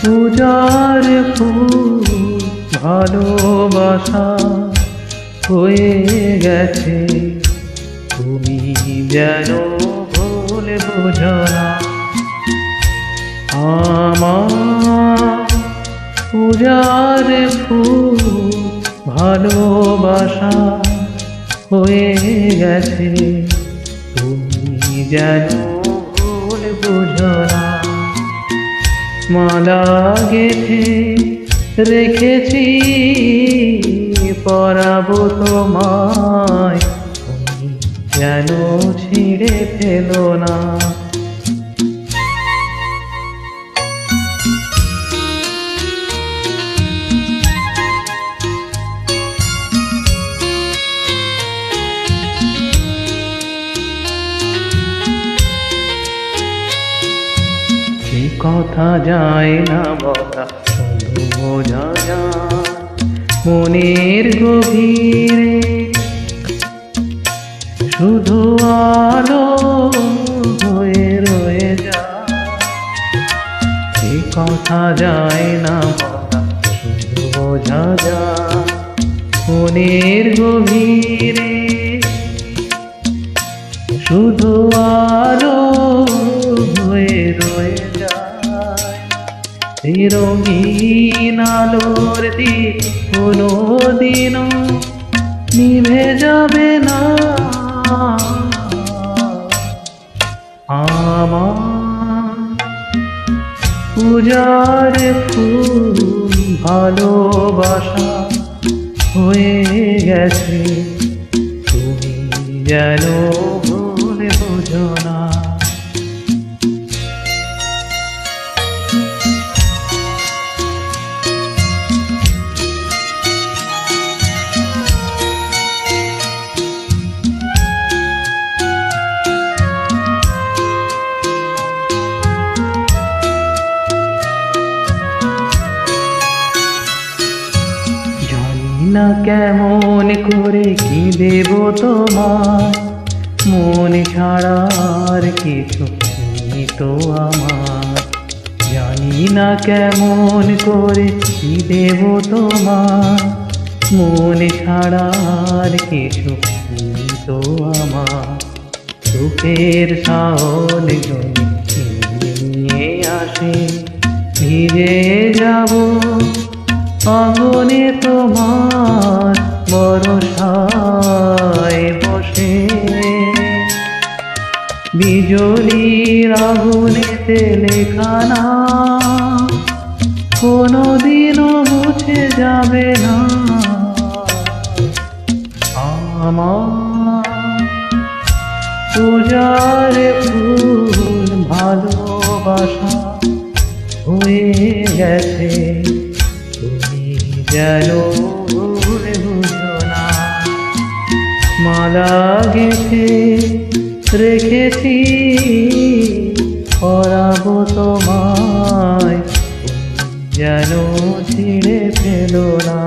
পূজার ফুল ভালোবাসা হয়ে গেছে, তুমি যেন ভুল বোঝো না। আমার পূজার ফুল ভালোবাসা হয়ে গেছে, তুমি যেন ভুল বোঝো না। মালা গেঁথে রেখেছি পরাবো তোমায়, তুমি যেন ছিঁড়ে ফেলো না। যে কথা যায় না বলা শুধু বোঝা যায় মনের গভীরে, শুধু আলো হয়ে রয়ে যায়। যে কথা যায় না বলা শুধু বোঝা যায় মনের গভীরে, শুধু আলো হয়ে রয়ে যায়। এই রঙিন আলোর দিক কোনোদিনও নিভে যাবে না। আমার পূজার ফুল ভালোবাসা হয়ে গেছে, তুমি যেন ভুল বোঝো না। না কেমন করে কি দেব তোমার, মন ছাড়ার কিছু নেই তো আমার। জানি না কেমন করে কি দেব তোমার, মন ছাড়ার কিছু নেই তো আমার। চোখের সাহল নিয়ে আসে, ভিজে যাব আগুনে তোমার বরসায় বসে। বিজলির আগুনেতে লেখা নাম কোনোদিনও মুছে যাবে না। আমার পূজার ফুল ভালোবাসা হয়ে গেছে, তুমি যেন ভুল বুঝো না। মালা গেঁথে রেখেছি পরাবো তোমায়, তুমি যেন ছিঁড়ে ফেলো না।